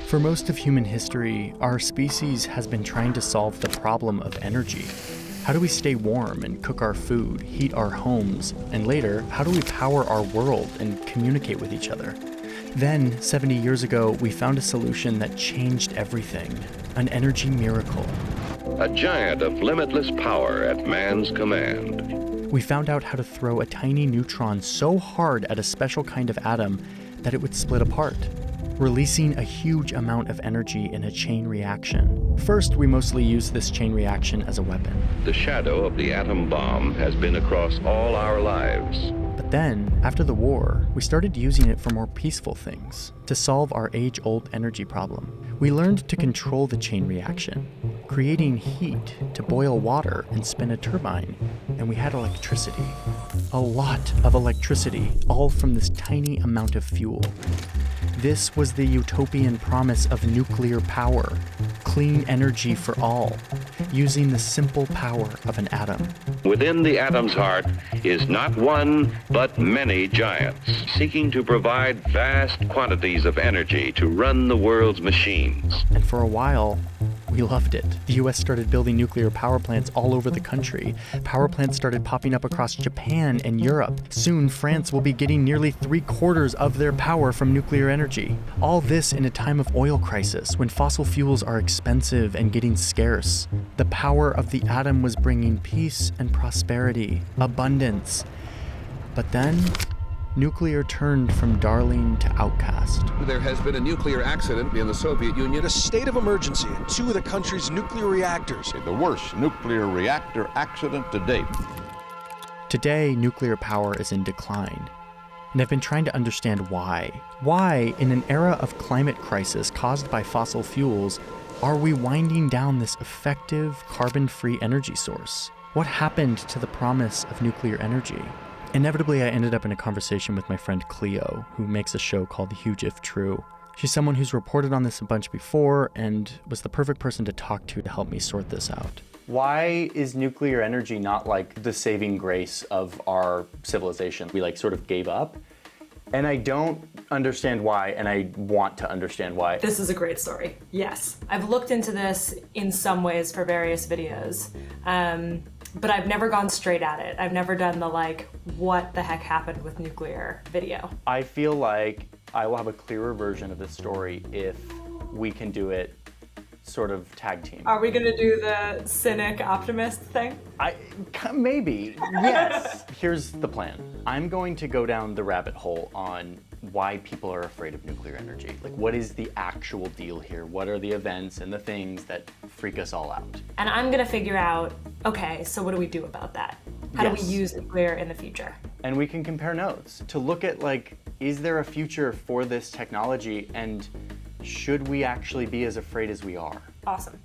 For most of human history, our species has been trying to solve the problem of energy. How do we stay warm and cook our food, heat our homes, and later, how do we power our world and communicate with each other? Then, 70 years ago, we found a solution that changed everything, an energy miracle. A giant of limitless power at man's command. We found out how to throw a tiny neutron so hard at a special kind of atom that it would split apart, releasing a huge amount of energy in a chain reaction. First, we mostly used this chain reaction as a weapon. The shadow of the atom bomb has been across all our lives. But then, after the war, we started using it for more peaceful things, to solve our age-old energy problem. We learned to control the chain reaction, creating heat to boil water and spin a turbine, and we had electricity. A lot of electricity, all from this tiny amount of fuel. This was the utopian promise of nuclear power, clean energy for all, using the simple power of an atom. Within the atom's heart is not one, but many giants, seeking to provide vast quantities of energy to run the world's machines. And for a while, we loved it. The US started building nuclear power plants all over the country. Power plants started popping up across Japan and Europe. Soon, France will be getting nearly 3/4 of their power from nuclear energy. All this in a time of oil crisis, when fossil fuels are expensive and getting scarce. The power of the atom was bringing peace and prosperity, abundance. But then, nuclear turned from darling to outcast. There has been a nuclear accident in the Soviet Union. A state of emergency in 2 of the country's nuclear reactors. The worst nuclear reactor accident to date. Today, nuclear power is in decline. And I've been trying to understand why. Why, in an era of climate crisis caused by fossil fuels, are we winding down this effective, carbon-free energy source? What happened to the promise of nuclear energy? Inevitably, I ended up in a conversation with my friend Cleo, who makes a show called Huge If True. She's someone who's reported on this a bunch before and was the perfect person to talk to help me sort this out. Why is nuclear energy not like the saving grace of our civilization? We sort of gave up. And I don't understand why, and I want to understand why. This is a great story, yes. I've looked into this in some ways for various videos, but I've never gone straight at it. I've never done the what the heck happened with nuclear video. I feel like I will have a clearer version of this story if we can do it sort of tag team. Are we gonna do the cynic optimist thing? Maybe, yes. Here's the plan. I'm going to go down the rabbit hole on why people are afraid of nuclear energy. What is the actual deal here? What are the events and the things that freak us all out? And I'm gonna figure out, okay, so what do we do about that? How do we use nuclear in the future? And we can compare notes to look at is there a future for this technology, and should we actually be as afraid as we are? Awesome.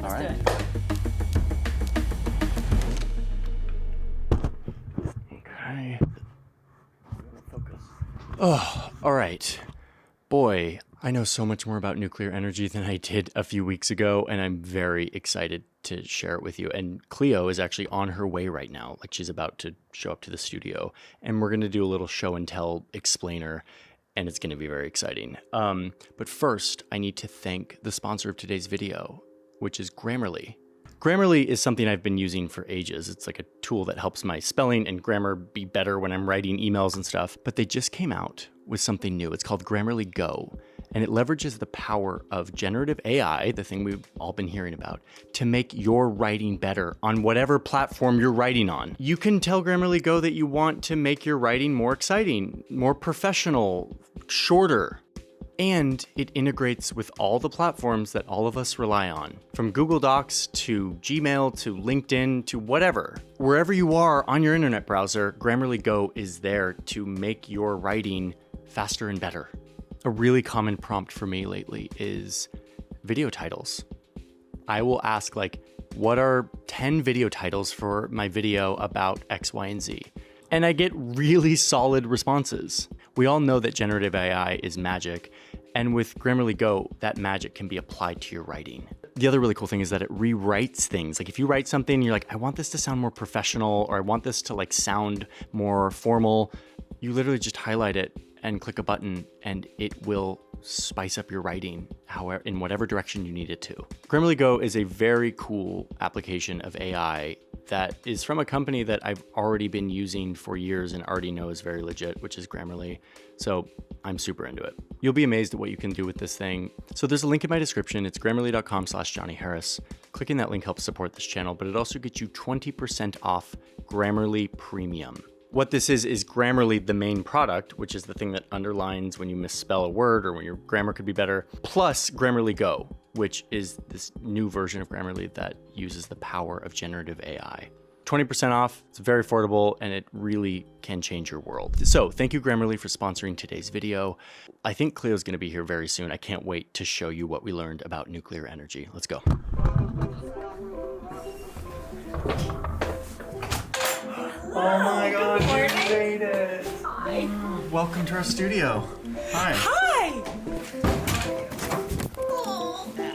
All right. Let's do it. Okay. Focus. Oh, all right. Boy, I know so much more about nuclear energy than I did a few weeks ago, and I'm very excited to share it with you. And Cleo is actually on her way right now. She's about to show up to the studio, and we're going to do a little show and tell explainer, and it's going to be very exciting. But first, I need to thank the sponsor of today's video, which is Grammarly. Grammarly is something I've been using for ages. It's like a tool that helps my spelling and grammar be better when I'm writing emails and stuff. But they just came out with something new. It's called Grammarly Go, and it leverages the power of generative AI, the thing we've all been hearing about, to make your writing better on whatever platform you're writing on. You can tell Grammarly Go that you want to make your writing more exciting, more professional, shorter. And it integrates with all the platforms that all of us rely on, from Google Docs to Gmail to LinkedIn to whatever. Wherever you are on your internet browser, Grammarly Go is there to make your writing faster and better. A really common prompt for me lately is video titles. I will ask what are 10 video titles for my video about X, Y, and Z? And I get really solid responses. We all know that generative AI is magic, and with Grammarly Go, that magic can be applied to your writing. The other really cool thing is that it rewrites things. If you write something and you're I want this to sound more professional, or I want this to sound more formal, you literally just highlight it and click a button and it will spice up your writing however, in whatever direction you need it to. Grammarly Go is a very cool application of AI that is from a company that I've already been using for years and already know is very legit, which is Grammarly. So I'm super into it. You'll be amazed at what you can do with this thing. So there's a link in my description. It's grammarly.com/Johnny Harris. Clicking that link helps support this channel, but it also gets you 20% off Grammarly Premium. What this is Grammarly, the main product, which is the thing that underlines when you misspell a word or when your grammar could be better, plus Grammarly Go, which is this new version of Grammarly that uses the power of generative AI. 20% off, it's very affordable, and it really can change your world. So thank you, Grammarly, for sponsoring today's video. I think Cleo's gonna be here very soon. I can't wait to show you what we learned about nuclear energy. Let's go. Oh my God, you made it. Hi. Welcome to our studio. Hi. Hi!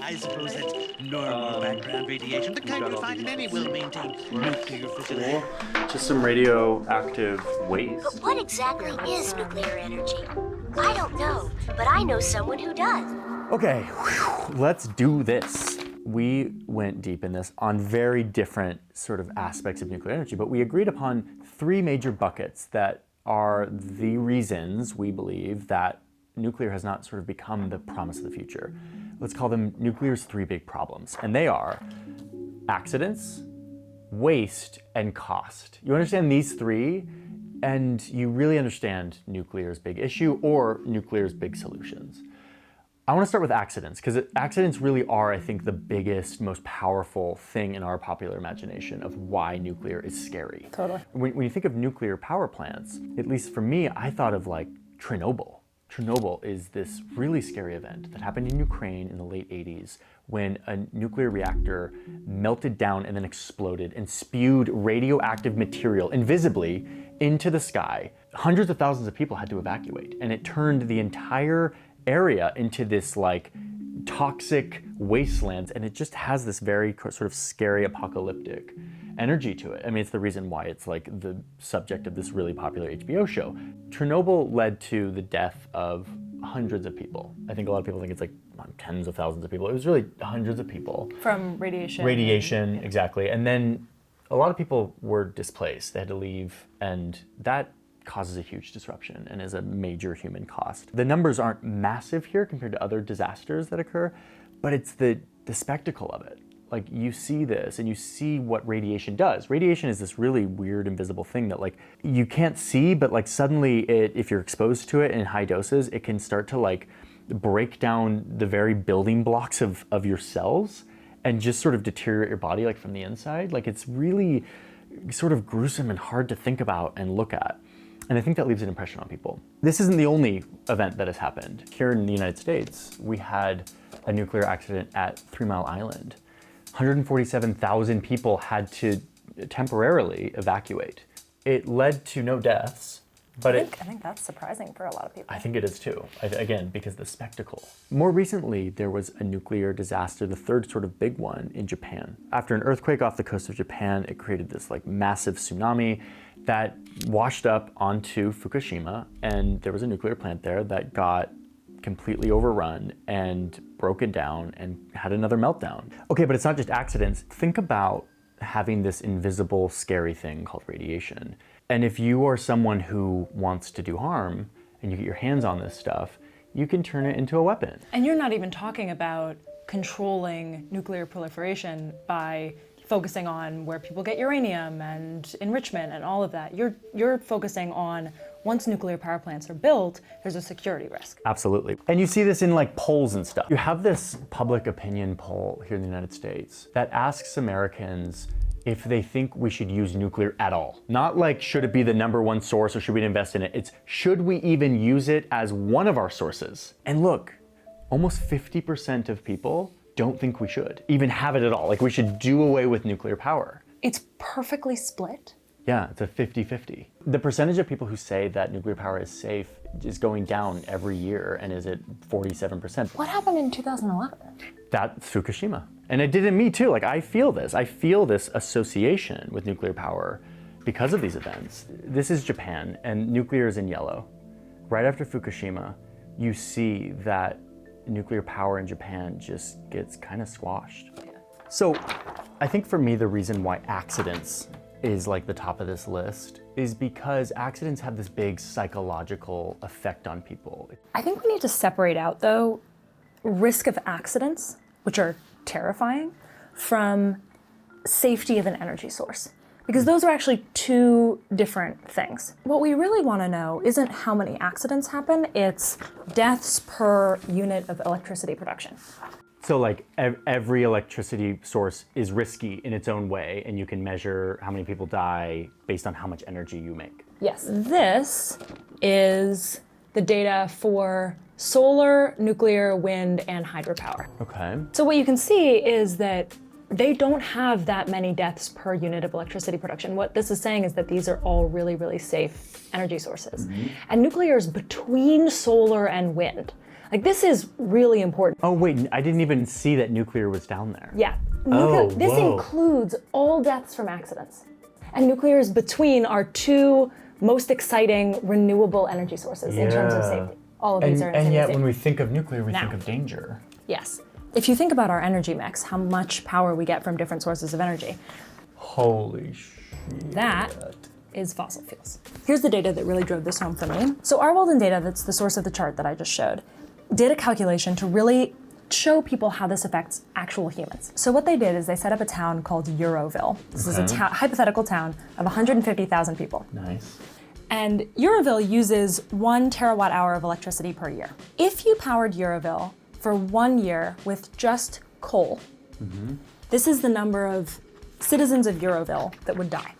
I suppose that's normal background radiation, the kind you find in any well-maintained nuclear facility. Just some radioactive waste. But what exactly is nuclear energy? I don't know, but I know someone who does. Okay, let's do this. We went deep in this on very different sort of aspects of nuclear energy, but we agreed upon 3 major buckets that are the reasons we believe that nuclear has not sort of become the promise of the future. Let's call them nuclear's 3 big problems, and they are accidents, waste, and cost. You understand these 3, and you really understand nuclear's big issue or nuclear's big solutions. I want to start with accidents, because accidents really are, I think, the biggest, most powerful thing in our popular imagination of why nuclear is scary. Totally. When you think of nuclear power plants, at least for me, I thought of like Chernobyl. Chernobyl is this really scary event that happened in Ukraine in the late 80s when a nuclear reactor melted down and then exploded and spewed radioactive material invisibly into the sky. Hundreds of thousands of people had to evacuate, and it turned the entire area into this like toxic wasteland, and it just has this very sort of scary apocalyptic energy to it. I mean, it's the reason why it's like the subject of this really popular HBO show. Chernobyl led to the death of hundreds of people. I think a lot of people think it's like tens of thousands of people. It was really hundreds of people. From radiation. Radiation, exactly. And then a lot of people were displaced. They had to leave, and that causes a huge disruption and is a major human cost. The numbers aren't massive here compared to other disasters that occur, but it's the spectacle of it. Like, you see this and you see what radiation does. Radiation is this really weird invisible thing that like you can't see, but like suddenly if you're exposed to it in high doses, it can start to like break down the very building blocks of your cells and just sort of deteriorate your body like from the inside. Like, it's really sort of gruesome and hard to think about and look at. And I think that leaves an impression on people. This isn't the only event that has happened. Here in the United States, we had a nuclear accident at 3 Mile Island. 147,000 people had to temporarily evacuate. It led to no deaths, but I think that's surprising for a lot of people. I think it is too, again, because of the spectacle. More recently, there was a nuclear disaster, the 3rd sort of big one in Japan. After an earthquake off the coast of Japan, it created this like massive tsunami that washed up onto Fukushima, and there was a nuclear plant there that got completely overrun and broken down and had another meltdown. Okay, but it's not just accidents. Think about having this invisible, scary thing called radiation. And if you are someone who wants to do harm and you get your hands on this stuff, you can turn it into a weapon. And you're not even talking about controlling nuclear proliferation by focusing on where people get uranium and enrichment and all of that. You're focusing on once nuclear power plants are built, there's a security risk. Absolutely. And you see this in like polls and stuff. You have this public opinion poll here in the United States that asks Americans if they think we should use nuclear at all. Not like, should it be the #1 source or should we invest in it? It's, should we even use it as one of our sources? And look, almost 50% of people don't think we should even have it at all. Like, we should do away with nuclear power. It's perfectly split. Yeah, it's a 50-50. The percentage of people who say that nuclear power is safe is going down every year and is at 47%. What happened in 2011? That's Fukushima. And it did in me too. Like, I feel this. I feel this association with nuclear power because of these events. This is Japan, and nuclear is in yellow. Right after Fukushima, you see that nuclear power in Japan just gets kind of squashed. Yeah. So I think for me, the reason why accidents is like the top of this list is because accidents have this big psychological effect on people. I think we need to separate out, though, risk of accidents, which are terrifying, from safety of an energy source. Because those are actually two different things. What we really want to know isn't how many accidents happen, it's deaths per unit of electricity production. So like every electricity source is risky in its own way, and you can measure how many people die based on how much energy you make. Yes, this is the data for solar, nuclear, wind, and hydropower. Okay. So what you can see is that they don't have that many deaths per unit of electricity production. What this is saying is that these are all really, really safe energy sources. And nuclear is between solar and wind. Like, this is really important. Oh wait, I didn't even see that nuclear was down there. Yeah. This whoa. includes all deaths from accidents. And nuclear is between our two most exciting renewable energy sources in terms of safety. All of these are And yet safe. when we think of nuclear, we Now. think of danger. Yes. If you think about our energy mix, how much power we get from different sources of energy, Holy shit. that is fossil fuels. Here's the data that really drove this home for me. So our Walden data, that's the source of the chart that I just showed, did a calculation to really show people how this affects actual humans. So what they did is they set up a town called Euroville. This is a hypothetical town of 150,000 people. Nice. And Euroville uses 1 terawatt hour of electricity per year. If you powered Euroville for 1 year with just coal, this is the number of citizens of Euroville that would die.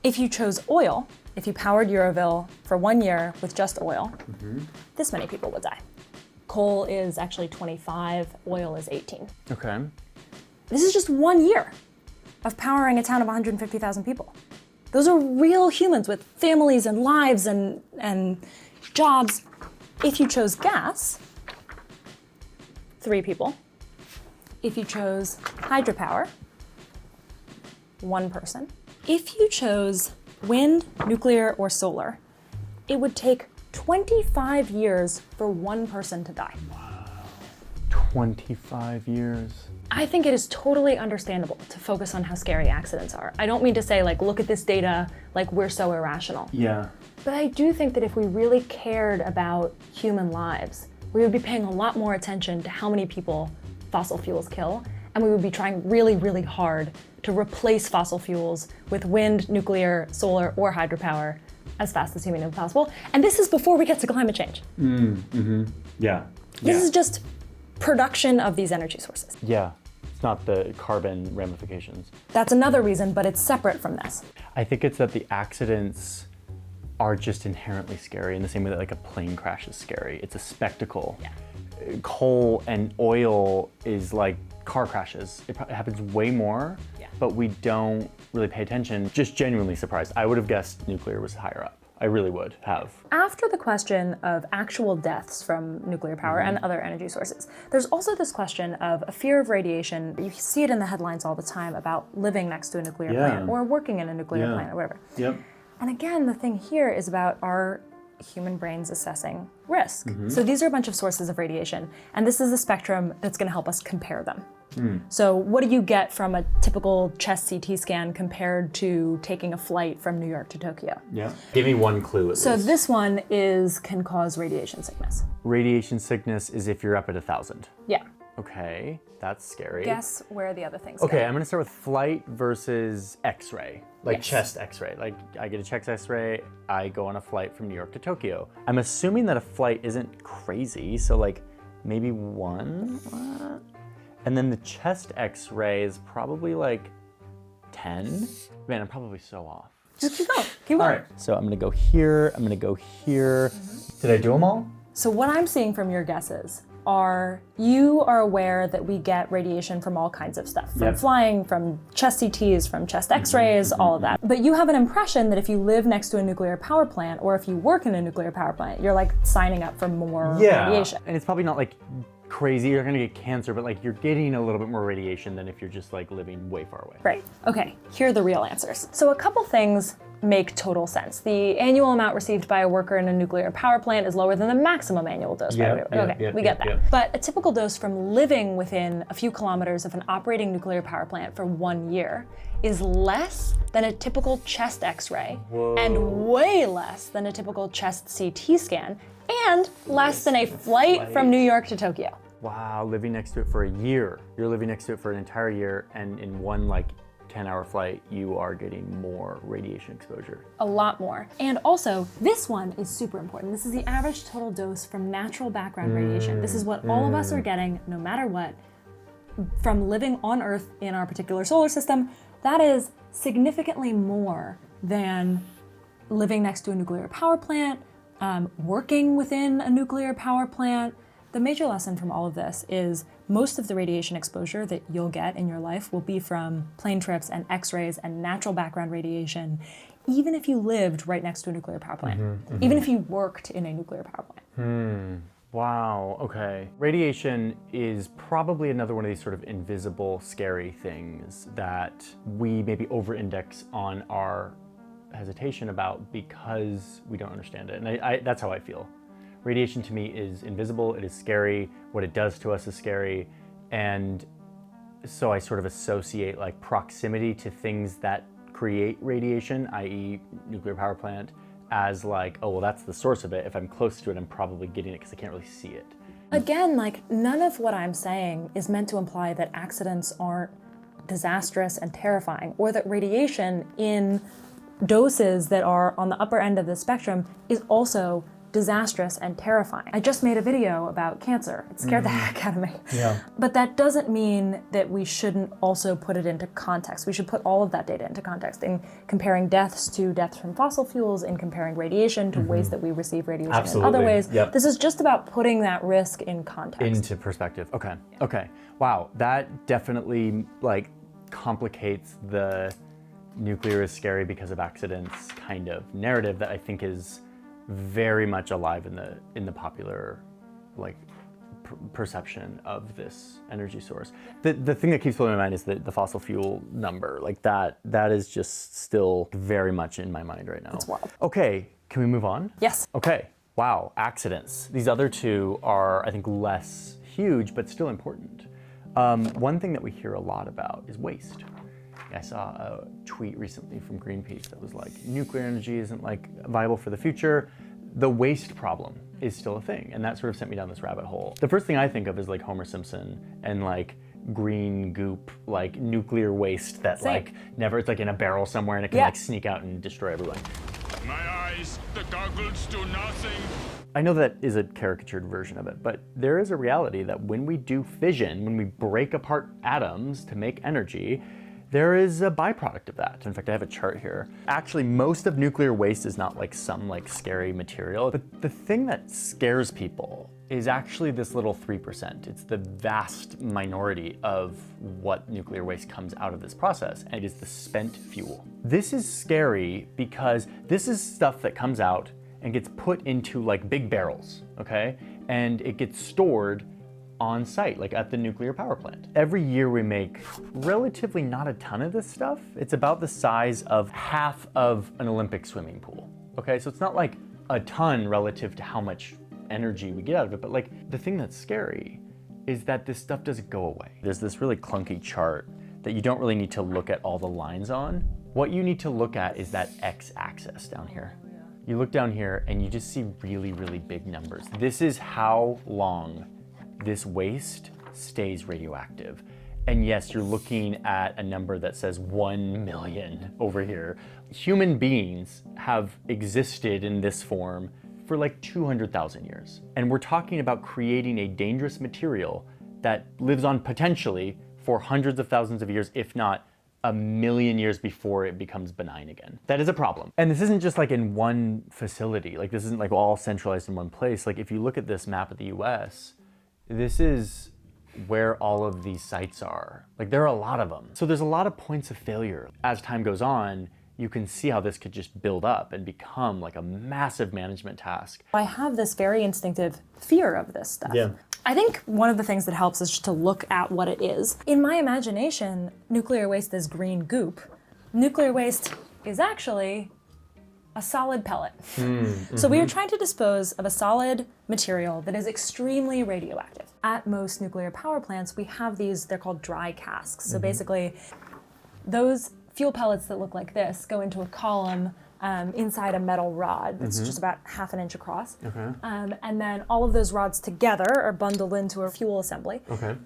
If you chose oil, if you powered Euroville for 1 year with just oil, this many people would die. Coal is actually 25, oil is 18. Okay. This is just 1 year of powering a town of 150,000 people. Those are real humans with families and lives and jobs. If you chose gas, 3 people. If you chose hydropower, 1 person. If you chose wind, nuclear, or solar, it would take 25 years for 1 person to die. 25 years. I think it is totally understandable to focus on how scary accidents are. I don't mean to say, like, look at this data, like we're so irrational. Yeah. But I do think that if we really cared about human lives, we would be paying a lot more attention to how many people fossil fuels kill, and we would be trying really, really hard to replace fossil fuels with wind, nuclear, solar, or hydropower as fast as humanly possible. And this is before we get to climate change. Yeah. This is just production of these energy sources. Yeah. It's not the carbon ramifications. That's another reason, but it's separate from this. I think it's that the accidents are just inherently scary in the same way that like a plane crash is scary. It's a spectacle. Yeah. Coal and oil is like car crashes. It happens way more, but we don't really pay attention. Just genuinely surprised. I would have guessed nuclear was higher up. I really would have. After the question of actual deaths from nuclear power and other energy sources, there's also this question of a fear of radiation. You see it in the headlines all the time about living next to a nuclear plant or working in a nuclear plant or whatever. Yep. And again, the thing here is about our human brains assessing risk. So these are a bunch of sources of radiation, and this is a spectrum that's going to help us compare them. So what do you get from a typical chest CT scan compared to taking a flight from New York to Tokyo? Yeah. Give me one clue at So least. this one can cause radiation sickness. Radiation sickness is if you're up at 1,000. Yeah. Okay, that's scary. Guess where the other things Okay, go. I'm gonna start with flight versus X-ray, like Yes. chest X-ray. Like I get a chest X-ray, I go on a flight from New York to Tokyo. I'm assuming that a flight isn't crazy, so like maybe 1? And then the chest X-ray is probably like 10. Man, I'm probably so off. Just keep going. Keep going. All right, so I'm gonna go here, I'm gonna go here. Did I do them all? So what I'm seeing from your guesses are you are aware that we get radiation from all kinds of stuff, from flying, from chest CTs, from chest X-rays, all of that. But you have an impression that if you live next to a nuclear power plant or if you work in a nuclear power plant, you're like signing up for more radiation. And it's probably not like crazy, you're gonna get cancer, but like you're getting a little bit more radiation than if you're just like living way far away. Right. Okay, here are the real answers. So a couple things make total sense. The annual amount received by a worker in a nuclear power plant is lower than the maximum annual dose. We get that. But a typical dose from living within a few kilometers of an operating nuclear power plant for 1 year is less than a typical chest x-ray and way less than a typical chest CT scan and less than a flight from New York to Tokyo. Wow, living next to it for a year. You're living next to it for an entire year, and in one 10-hour flight, you are getting more radiation exposure. A lot more. And also, this one is super important. This is the average total dose from natural background radiation. This is what all of us are getting, no matter what, from living on Earth in our particular solar system. That is significantly more than living next to a nuclear power plant, working within a nuclear power plant. The major lesson from all of this is most of the radiation exposure that you'll get in your life will be from plane trips and x-rays and natural background radiation, even if you lived right next to a nuclear power plant, even if you worked in a nuclear power plant. Wow, okay. Radiation is probably another one of these sort of invisible, scary things that we maybe over-index on our hesitation about because we don't understand it. And that's how I feel. Radiation to me is invisible, it is scary, what it does to us is scary, and so I sort of associate proximity to things that create radiation, i.e. nuclear power plant, as oh, well, that's the source of it. If I'm close to it, I'm probably getting it because I can't really see it. Again, none of what I'm saying is meant to imply that accidents aren't disastrous and terrifying, or that radiation in doses that are on the upper end of the spectrum is also disastrous and terrifying. I just made a video about cancer. It scared the heck out of me. Yeah. But that doesn't mean that we shouldn't also put it into context. We should put all of that data into context in comparing deaths to deaths from fossil fuels, in comparing radiation to ways that we receive radiation in other ways. Yep. This is just about putting that risk in context. Into perspective. Okay. Okay. Wow. That definitely complicates the nuclear is scary because of accidents kind of narrative that I think is very much alive in the popular perception of this energy source. The thing that keeps blowing my mind is the fossil fuel number. That is just still very much in my mind right now. It's wild. Okay, can we move on? Yes. Okay. Wow, accidents. These other two are, I think, less huge, but still important. One thing that we hear a lot about is waste. I saw a tweet recently from Greenpeace that was nuclear energy isn't viable for the future. The waste problem is still a thing, and that sort of sent me down this rabbit hole. The first thing I think of is Homer Simpson and green goop, nuclear waste that never, it's in a barrel somewhere and it can sneak out and destroy everyone. My eyes, the goggles do nothing. I know that is a caricatured version of it, but there is a reality that when we do fission, when we break apart atoms to make energy, there is a byproduct of that. In fact, I have a chart here. Actually, most of nuclear waste is not some scary material, but the thing that scares people is actually this little 3%. It's the vast minority of what nuclear waste comes out of this process, and it is the spent fuel. This is scary because this is stuff that comes out and gets put into big barrels, okay? And it gets stored on site, at the nuclear power plant. Every year we make relatively not a ton of this stuff. It's about the size of half of an Olympic swimming pool. Okay, so it's not a ton relative to how much energy we get out of it, but the thing that's scary is that this stuff doesn't go away. There's this really clunky chart that you don't really need to look at all the lines on. What you need to look at is that x-axis down here. You look down here and you just see really, really big numbers. This is how long this waste stays radioactive. And yes, you're looking at a number that says 1 million over here. Human beings have existed in this form for 200,000 years. And we're talking about creating a dangerous material that lives on potentially for hundreds of thousands of years, if not a million years before it becomes benign again. That is a problem. And this isn't just in one facility. This isn't all centralized in one place. If you look at this map of the US, this is where all of these sites are. There are a lot of them. So there's a lot of points of failure. As time goes on, you can see how this could just build up and become a massive management task. I have this very instinctive fear of this stuff. Yeah. I think one of the things that helps is just to look at what it is. In my imagination, nuclear waste is green goop. Nuclear waste is actually a solid pellet. So we are trying to dispose of a solid material that is extremely radioactive. At most nuclear power plants, we have these, they're called dry casks. So basically, those fuel pellets that look like this go into a column inside a metal rod that's just about 1/2 inch across. And then all of those rods together are bundled into a fuel assembly.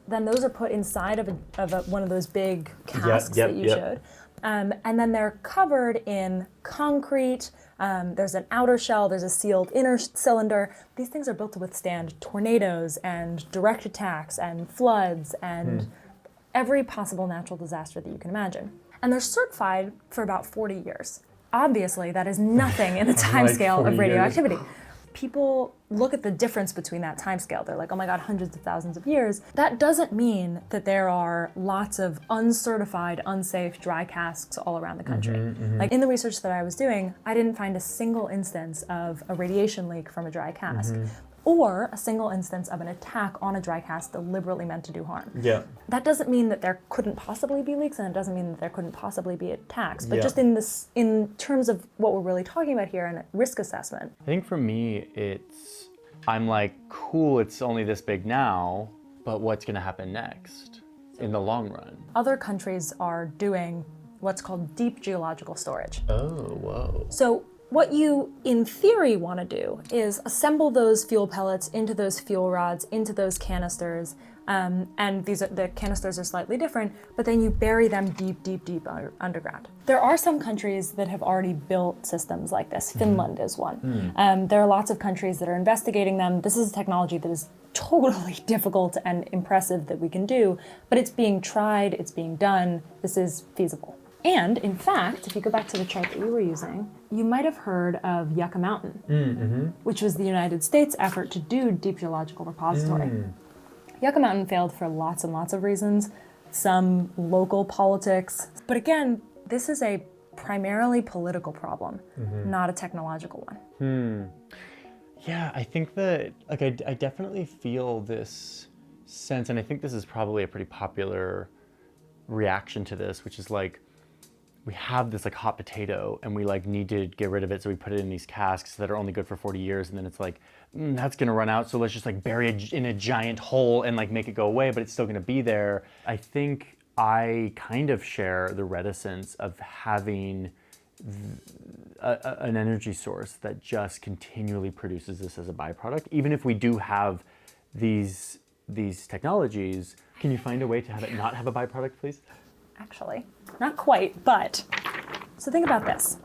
Then those are put inside of one of those big casks that you showed. And then they're covered in concrete. There's an outer shell, there's a sealed inner cylinder. These things are built to withstand tornadoes and direct attacks and floods and every possible natural disaster that you can imagine. And they're certified for about 40 years. Obviously, that is nothing in the timescale of radioactivity. People look at the difference between that timescale. They're like, oh my God, hundreds of thousands of years. That doesn't mean that there are lots of uncertified, unsafe dry casks all around the country. Like in the research that I was doing, I didn't find a single instance of a radiation leak from a dry cask. Or a single instance of an attack on a dry cask deliberately meant to do harm. That doesn't mean that there couldn't possibly be leaks, and it doesn't mean that there couldn't possibly be attacks. But just in terms of what we're really talking about here and risk assessment. I think for me, I'm like, cool, it's only this big now, but what's gonna happen next in the long run? Other countries are doing what's called deep geological storage. Oh, whoa. So what you, in theory, want to do is assemble those fuel pellets into those fuel rods, into those canisters, and the canisters are slightly different, but then you bury them deep, deep, deep underground. There are some countries that have already built systems like this. Finland is one. There are lots of countries that are investigating them. This is a technology that is totally difficult and impressive that we can do, but it's being tried, it's being done. This is feasible. And in fact, if you go back to the chart that you were using, you might have heard of Yucca Mountain, which was the United States' effort to do deep geological repository. Yucca Mountain failed for lots and lots of reasons, some local politics. But again, this is a primarily political problem, not a technological one. Yeah, I think that, like, I definitely feel this sense, and I think this is probably a pretty popular reaction to this, which is like, we have this like hot potato and we like need to get rid of it, so we put it in these casks that are only good for 40 years, and then it's like, that's gonna run out, so let's just like bury it in a giant hole and like make it go away, but it's still gonna be there. I think I kind of share the reticence of having an energy source that just continually produces this as a byproduct. Even if we do have these technologies, can you find a way to have it not have a byproduct, please? Actually, not quite, but. So think about this.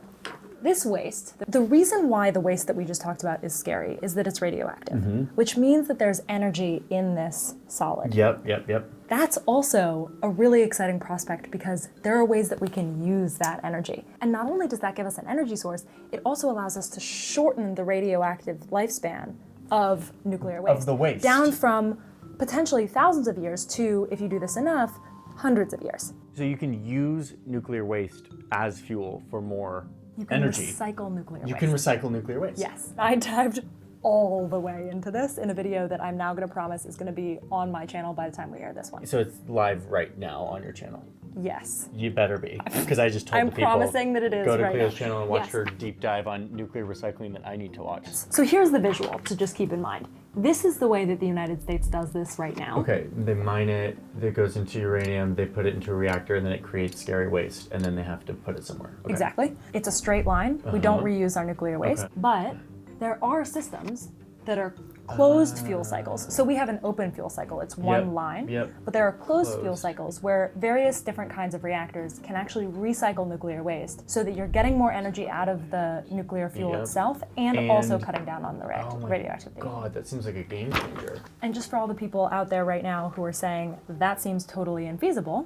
This waste, the reason why the waste that we just talked about is scary is that it's radioactive, which means that there's energy in this solid. Yep. That's also a really exciting prospect because there are ways that we can use that energy. And not only does that give us an energy source, it also allows us to shorten the radioactive lifespan of nuclear waste. Of the waste. Down from potentially thousands of years to, if you do this enough, hundreds of years. So you can use nuclear waste as fuel for more energy. You can recycle nuclear waste. You can recycle nuclear waste. Yes. I dived all the way into this in a video that I'm now going to promise is going to be on my channel by the time we air this one. So it's live right now on your channel. Yes. You better be, because I just told I'm the people, promising that it is go to right Cleo's now. channel and watch Yes. her deep dive on nuclear recycling that I need to watch. So here's the visual to just keep in mind. This is the way that the United States does this right now. Okay, they mine it, it goes into uranium, they put it into a reactor, and then it creates scary waste, and then they have to put it somewhere. Okay. Exactly. It's a straight line. We don't reuse our nuclear waste, but there are systems that are closed fuel cycles. So we have an open fuel cycle, it's one line, but there are closed fuel cycles where various different kinds of reactors can actually recycle nuclear waste so that you're getting more energy out of the nuclear fuel itself and also cutting down on the radioactivity. God, that seems like a game changer. And just for all the people out there right now who are saying that seems totally infeasible,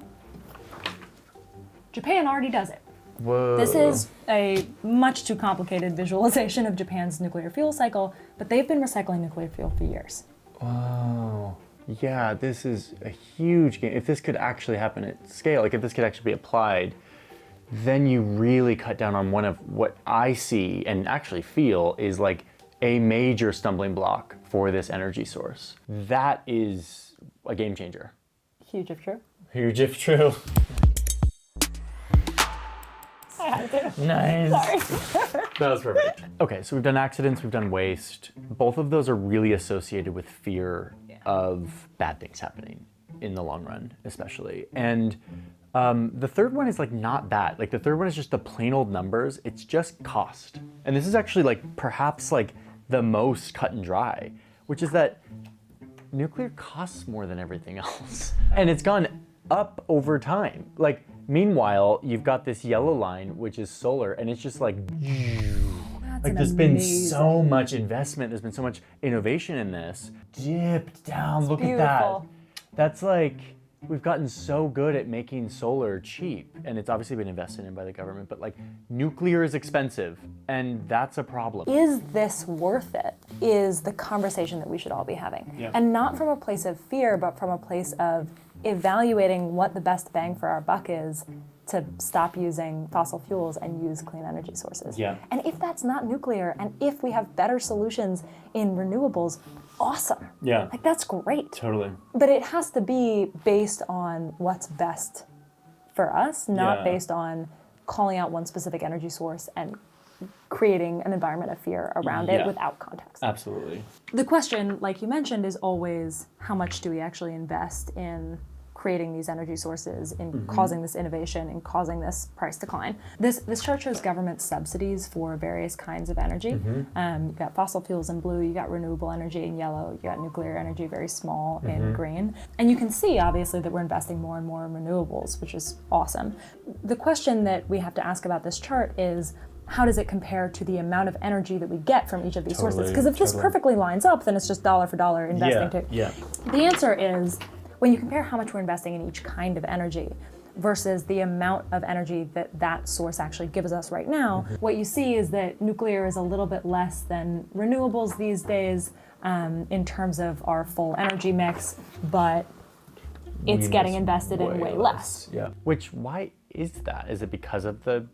Japan already does it. Whoa. This is a much too complicated visualization of Japan's nuclear fuel cycle, but they've been recycling nuclear fuel for years. Wow. Yeah, this is a huge game. If this could actually happen at scale, like if this could actually be applied, then you really cut down on one of what I see and actually feel is like a major stumbling block for this energy source. That is a game changer. Huge if true. Huge if true. had to. Nice. Sorry. That was perfect. Okay, so we've done accidents, we've done waste. Both of those are really associated with fear of bad things happening in the long run, especially. And the third one is like not bad. Like the third one is just the plain old numbers. It's just cost. And this is actually like perhaps like the most cut and dry, which is that nuclear costs more than everything else. And it's gone up over time. Like meanwhile, you've got this yellow line, which is solar, and it's just like, there's been so much investment, there's been so much innovation in this. Dipped down, look at that. That's like, we've gotten so good at making solar cheap, and it's obviously been invested in by the government, but like nuclear is expensive, and that's a problem. Is this worth it? Is the conversation that we should all be having. Yeah. And not from a place of fear, but from a place of evaluating what the best bang for our buck is to stop using fossil fuels and use clean energy sources. Yeah. And if that's not nuclear, and if we have better solutions in renewables, awesome. Yeah. Like that's great. Totally. But it has to be based on what's best for us, not based on calling out one specific energy source and creating an environment of fear around it without context. Absolutely. The question, like you mentioned, is always how much do we actually invest in creating these energy sources, in causing this innovation, in causing this price decline. This chart shows government subsidies for various kinds of energy. You've got fossil fuels in blue, you got renewable energy in yellow, you got nuclear energy very small in green. And you can see obviously that we're investing more and more in renewables, which is awesome. The question that we have to ask about this chart is, how does it compare to the amount of energy that we get from each of these sources? Because if this perfectly lines up, then it's just dollar for dollar investing The answer is, when you compare how much we're investing in each kind of energy versus the amount of energy that that source actually gives us right now, what you see is that nuclear is a little bit less than renewables these days in terms of our full energy mix, but it's getting invested in way less. Yeah. Which, why is that? Is it because of the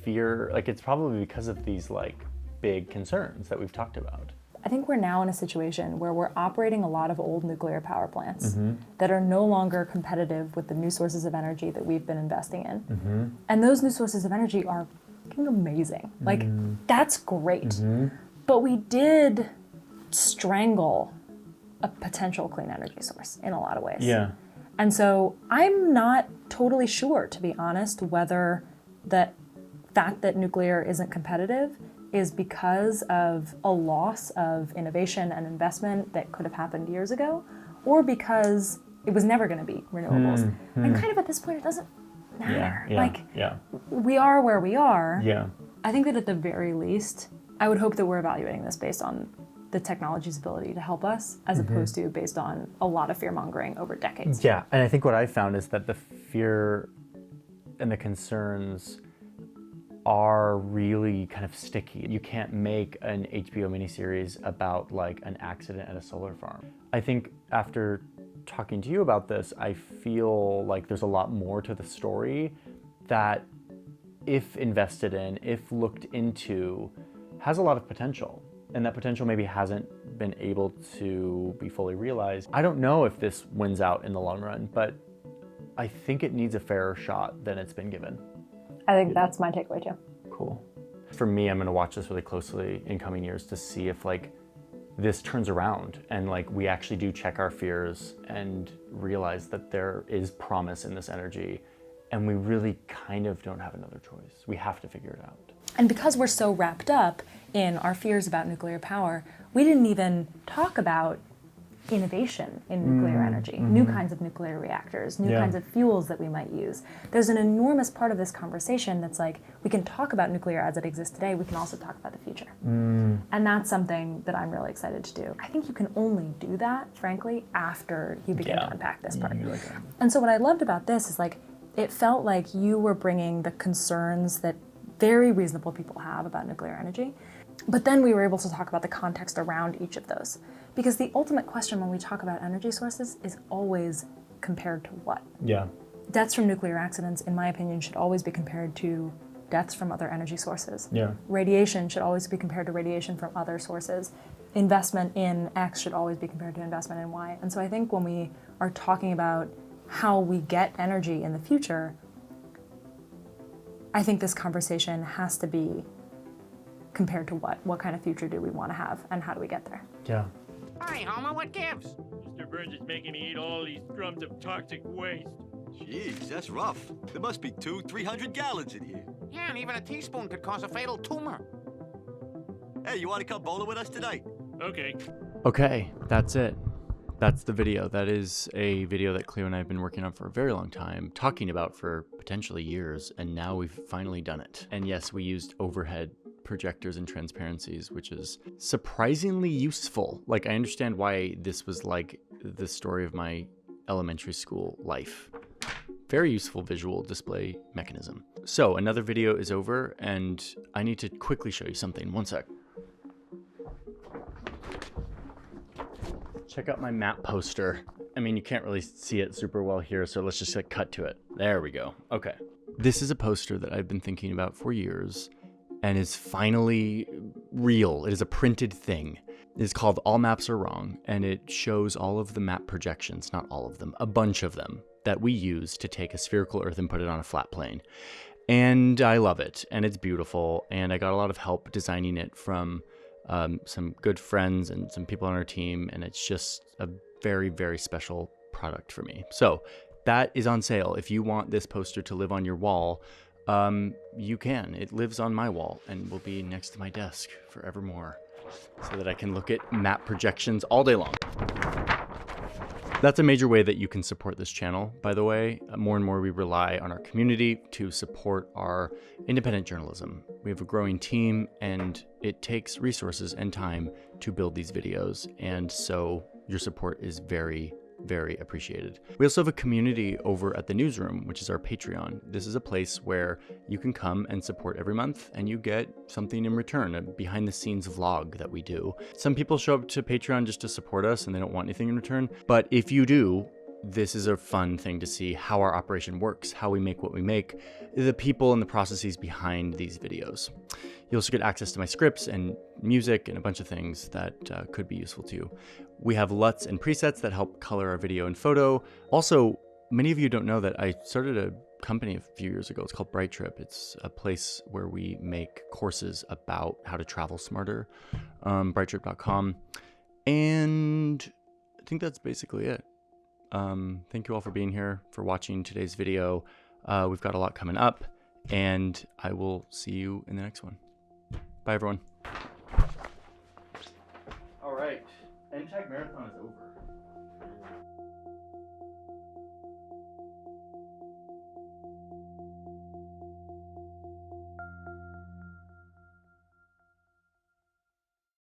fear? Like, it's probably because of these like big concerns that we've talked about. I think we're now in a situation where we're operating a lot of old nuclear power plants that are no longer competitive with the new sources of energy that we've been investing in. And those new sources of energy are fucking amazing. Like, that's great. But we did strangle a potential clean energy source in a lot of ways. Yeah. And so I'm not totally sure, to be honest, whether the fact that nuclear isn't competitive is because of a loss of innovation and investment that could have happened years ago, or because it was never going to be renewables. And kind of at this point, it doesn't matter. We are where we are. Yeah. I think that at the very least, I would hope that we're evaluating this based on the technology's ability to help us, as opposed to based on a lot of fear-mongering over decades. Yeah, and I think what I found is that the fear and the concerns are really kind of sticky. You can't make an HBO miniseries about like an accident at a solar farm. I think after talking to you about this, I feel like there's a lot more to the story that, if invested in, if looked into, has a lot of potential. And that potential maybe hasn't been able to be fully realized. I don't know if this wins out in the long run, but I think it needs a fairer shot than it's been given. I think that's my takeaway too. Cool. For me, I'm gonna watch this really closely in coming years to see if like this turns around and like we actually do check our fears and realize that there is promise in this energy, and we really kind of don't have another choice. We have to figure it out. And because we're so wrapped up in our fears about nuclear power, we didn't even talk about innovation in nuclear energy, new kinds of nuclear reactors, new kinds of fuels that we might use. There's an enormous part of this conversation that's like, we can talk about nuclear as it exists today, we can also talk about the future. And that's something that I'm really excited to do. I think you can only do that, frankly, after you begin to unpack this part. And so what I loved about this is like, it felt like you were bringing the concerns that very reasonable people have about nuclear energy, but then we were able to talk about the context around each of those. Because the ultimate question when we talk about energy sources is always compared to what? Yeah. Deaths from nuclear accidents, in my opinion, should always be compared to deaths from other energy sources. Yeah. Radiation should always be compared to radiation from other sources. Investment in X should always be compared to investment in Y. And so I think when we are talking about how we get energy in the future, I think this conversation has to be compared to what? What kind of future do we want to have, and how do we get there? Yeah. Hi, Homer, what gives? Mr. Burns is making me eat all these crumbs of toxic waste. Jeez, that's rough. There must be 200-300 gallons in here. Yeah, and even a teaspoon could cause a fatal tumor. Hey, you want to come bowling with us tonight? Okay. Okay, that's it. That's the video. That is a video that Cleo and I have been working on for a very long time, talking about for potentially years, and now we've finally done it. And yes, we used overhead projectors and transparencies, which is surprisingly useful. Like, I understand why this was like the story of my elementary school life. Very useful visual display mechanism. So another video is over, and I need to quickly show you something. One sec. Check out my map poster. I mean, you can't really see it super well here, so let's just cut to it. There we go. Okay. This is a poster that I've been thinking about for years and is finally real. It is a printed thing. It is called All Maps Are Wrong, and it shows all of the map projections, not all of them, a bunch of them that we use to take a spherical Earth and put it on a flat plane. And I love it, and it's beautiful, and I got a lot of help designing it from some good friends and some people on our team, and it's just a very, very special product for me. So that is on sale. If you want this poster to live on your wall, you can. It lives on my wall and will be next to my desk forevermore, so that I can look at map projections all day long. That's a major way that you can support this channel, by the way. More and more we rely on our community to support our independent journalism. We have a growing team, and it takes resources and time to build these videos, and so your support is very, very appreciated. We also have a community over at the newsroom, which is our Patreon. This is a place where you can come and support every month, and you get something in return, a behind the scenes vlog that we do. Some people show up to Patreon just to support us and they don't want anything in return. But if you do, this is a fun thing to see how our operation works, how we make what we make, the people and the processes behind these videos. You also get access to my scripts and music and a bunch of things that could be useful to you. We have LUTs and presets that help color our video and photo. Also, many of you don't know that I started a company a few years ago. It's called Bright Trip. It's a place where we make courses about how to travel smarter, brighttrip.com. And I think that's basically it. Thank you all for being here, for watching today's video. We've got a lot coming up, and I will see you in the next one. Bye, everyone. All right. NTAG Marathon is over.